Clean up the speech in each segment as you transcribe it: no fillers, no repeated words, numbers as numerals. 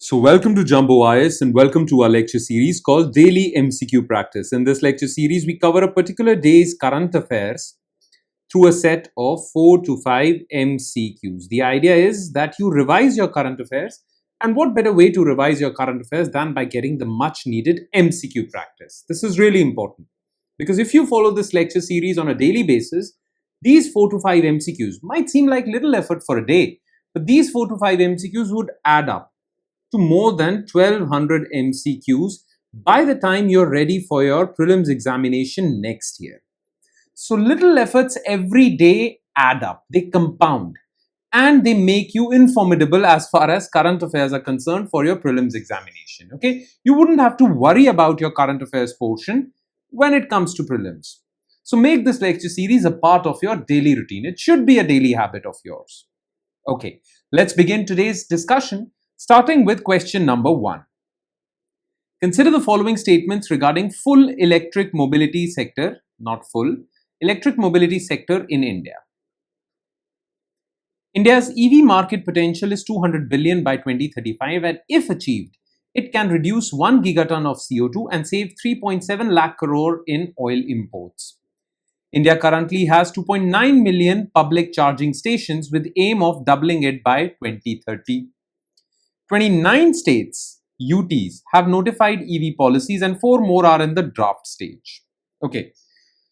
So welcome to Jumbo IS and welcome to our lecture series called Daily MCQ Practice. In this lecture series, we cover a particular day's current affairs through a set of 4 to 5 MCQs. The idea is that you revise your current affairs, and what better way to revise your current affairs than by getting the much needed MCQ practice. This is really important because if you follow this lecture series on a daily basis, these 4 to 5 MCQs might seem like little effort for a day, but these 4 to 5 MCQs would add up to more than 1200 MCQs by the time you're ready for your prelims examination next year. So little efforts every day add up, they compound, and they make you informative as far as current affairs are concerned for your prelims examination. Okay, you wouldn't have to worry about your current affairs portion when it comes to prelims. So make this lecture series a part of your daily routine. It should be a daily habit of yours. Okay, let's begin today's discussion, starting with question number 1. Consider the following statements regarding full electric mobility sector, not full, electric mobility sector in India. India's EV market potential is 200 billion by 2035, and if achieved, it can reduce 1 gigaton of CO2 and save 3.7 lakh crore in oil imports. India currently has 2.9 million public charging stations with aim of doubling it by 2030. 29 states, UTs, have notified EV policies and 4 more are in the draft stage. Okay,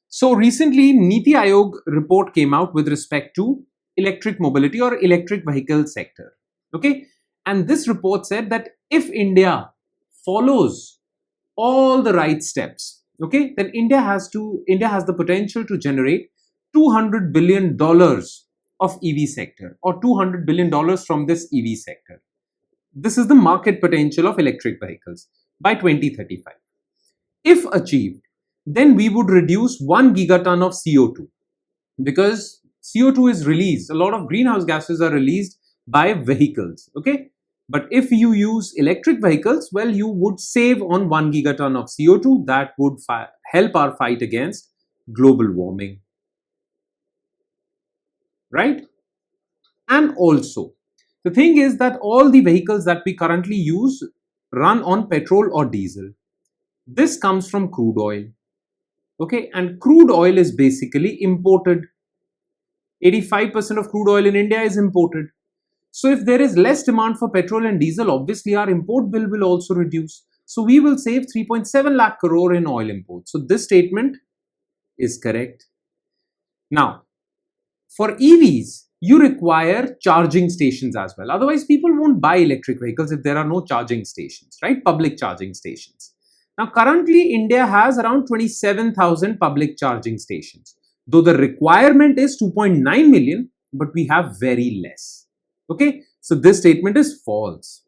so recently Niti Aayog report came out with respect to electric mobility or electric vehicle sector. Okay, and this report said that if India follows all the right steps, okay, then India has the potential to generate $200 billion of EV sector or $200 billion from this EV sector. This is the market potential of electric vehicles by 2035. If achieved, then we would reduce 1 gigaton of CO2 because CO2 is released. A lot of greenhouse gases are released by vehicles. Okay, but if you use electric vehicles, well, you would save on 1 gigaton of CO2. That would help our fight against global warming. Right? And also, the thing is that all the vehicles that we currently use run on petrol or diesel. This comes from crude oil. Okay, and crude oil is basically imported. 85% of crude oil in India is imported. So if there is less demand for petrol and diesel, obviously our import bill will also reduce. So we will save 3.7 lakh crore in oil imports. So this statement is correct. Now, for EVs, you require charging stations as well. Otherwise, people won't buy electric vehicles if there are no charging stations, right? Public charging stations. Now, currently, India has around 27,000 public charging stations. Though the requirement is 2.9 million, but we have very less. Okay, so this statement is false.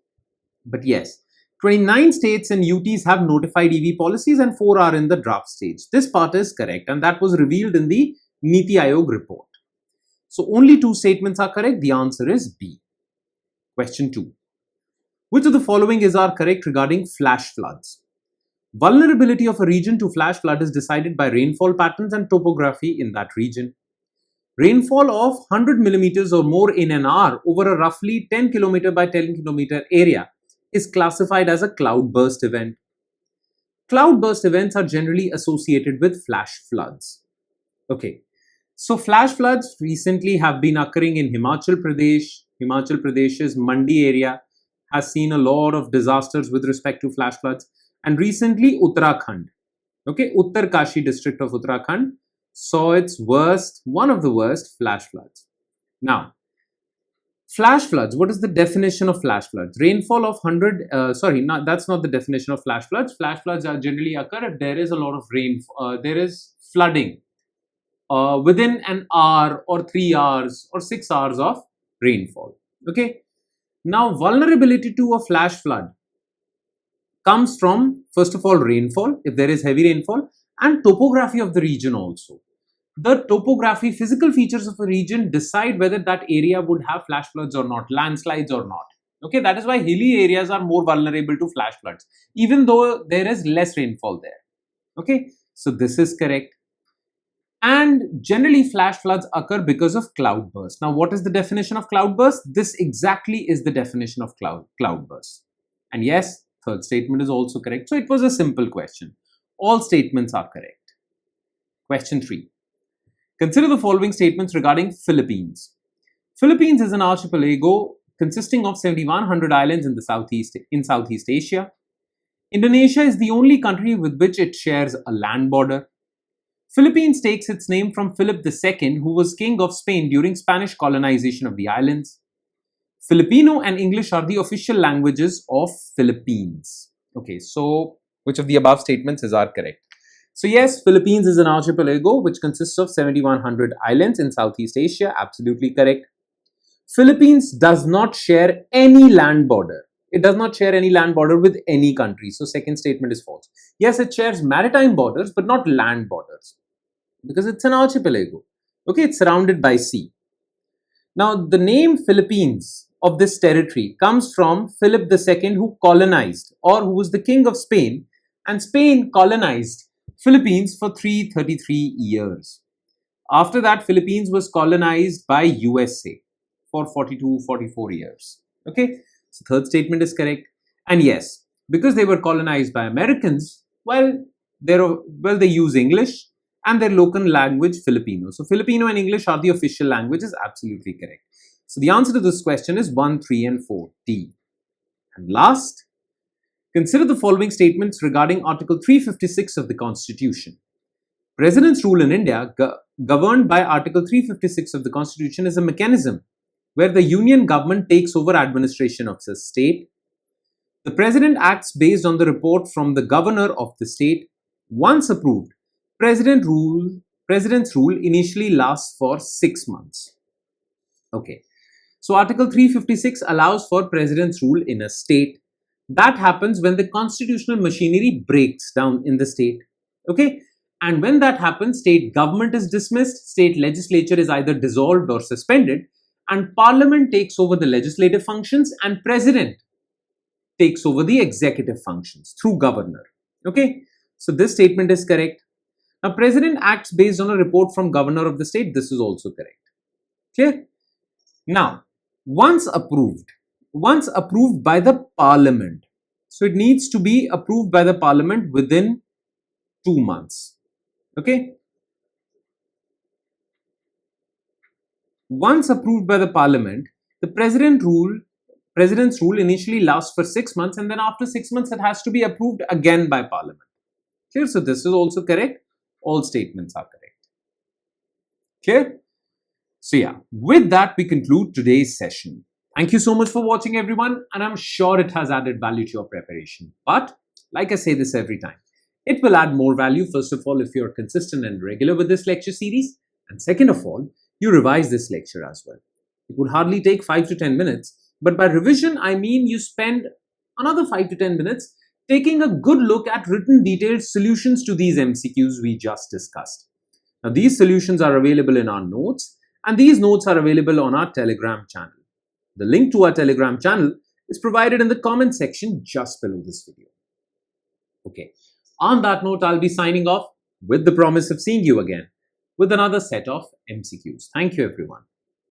But yes, 29 states and UTs have notified EV policies and 4 are in the draft stage. This part is correct, and that was revealed in the Niti Aayog report. So only 2 statements are correct. The answer is B. Question 2. Which of the following is correct regarding flash floods? Vulnerability of a region to flash flood is decided by rainfall patterns and topography in that region. Rainfall of 100 millimeters or more in an hour over a roughly 10 kilometer by 10 kilometer area is classified as a cloudburst event. Cloudburst events are generally associated with flash floods. Okay. So flash floods recently have been occurring in Himachal Pradesh. Himachal Pradesh's Mandi area has seen a lot of disasters with respect to flash floods. And recently Uttarakhand, okay, Uttarkashi district of Uttarakhand saw one of the worst flash floods. Now, flash floods, what is the definition of flash floods? Rainfall of 100, that's not the definition of flash floods. Flash floods are generally occur if there is a lot of rain, there is flooding within an hour or 3 hours or 6 hours of rainfall. Okay. Now, vulnerability to a flash flood comes from, first of all, rainfall, if there is heavy rainfall, and topography of the region also. The topography, physical features of a region decide whether that area would have flash floods or not, landslides or not. Okay, that is why hilly areas are more vulnerable to flash floods, even though there is less rainfall there. Okay, so this is correct. And generally flash floods occur because of cloudburst. Now, what is the definition of cloudburst? This exactly is the definition of cloudburst. And yes, third statement is also correct. So it was a simple question. All statements are correct. Question 3. Consider the following statements regarding Philippines. Philippines is an archipelago consisting of 7,100 islands in Southeast Asia. Indonesia is the only country with which it shares a land border. Philippines takes its name from Philip II, who was king of Spain during Spanish colonization of the islands. Filipino and English are the official languages of Philippines. Okay, so which of the above statements are correct? So yes, Philippines is an archipelago which consists of 7,100 islands in Southeast Asia. Absolutely correct. Philippines does not share any land border. It does not share any land border with any country. So second statement is false. Yes, it shares maritime borders, but not land borders, because it's an archipelago. Okay, it's surrounded by sea. Now, the name Philippines of this territory comes from Philip II, who colonized, or who was the king of Spain, and Spain colonized Philippines for 333 years. After that, Philippines was colonized by USA for 44 years. Okay, so third statement is correct. And yes, because they were colonized by Americans, well, they use English and their local language Filipino. So Filipino and English are the official languages. Absolutely correct. So the answer to this question is 1, 3 and 4, D. And last, consider the following statements regarding Article 356 of the Constitution. President's rule in India, governed by Article 356 of the Constitution, is a mechanism where the union government takes over administration of the state. The president acts based on the report from the governor of the state. Once approved, President's rule initially lasts for 6 months. Okay, so Article 356 allows for President's rule in a state. That happens when the constitutional machinery breaks down in the state. Okay, and when that happens, state government is dismissed, state legislature is either dissolved or suspended, and parliament takes over the legislative functions, and president takes over the executive functions through governor. Okay, so this statement is correct. Now, president acts based on a report from governor of the state. This is also correct. Clear? Now, once approved by the parliament, so it needs to be approved by the parliament within 2 months. Okay? Once approved by the parliament, the president's rule initially lasts for 6 months, and then after 6 months, it has to be approved again by parliament. Clear? So this is also correct. All statements are correct. Clear? So yeah, with that, we conclude today's session. Thank you so much for watching, everyone, and I'm sure it has added value to your preparation. But like I say this every time, it will add more value, first of all, if you're consistent and regular with this lecture series, and second of all, you revise this lecture as well. It would hardly take 5 to 10 minutes, but by revision, I mean you spend another 5 to 10 minutes taking a good look at written detailed solutions to these MCQs we just discussed. Now, these solutions are available in our notes, and these notes are available on our Telegram channel. The link to our Telegram channel is provided in the comment section just below this video. Okay, on that note, I'll be signing off with the promise of seeing you again with another set of MCQs. Thank you, everyone.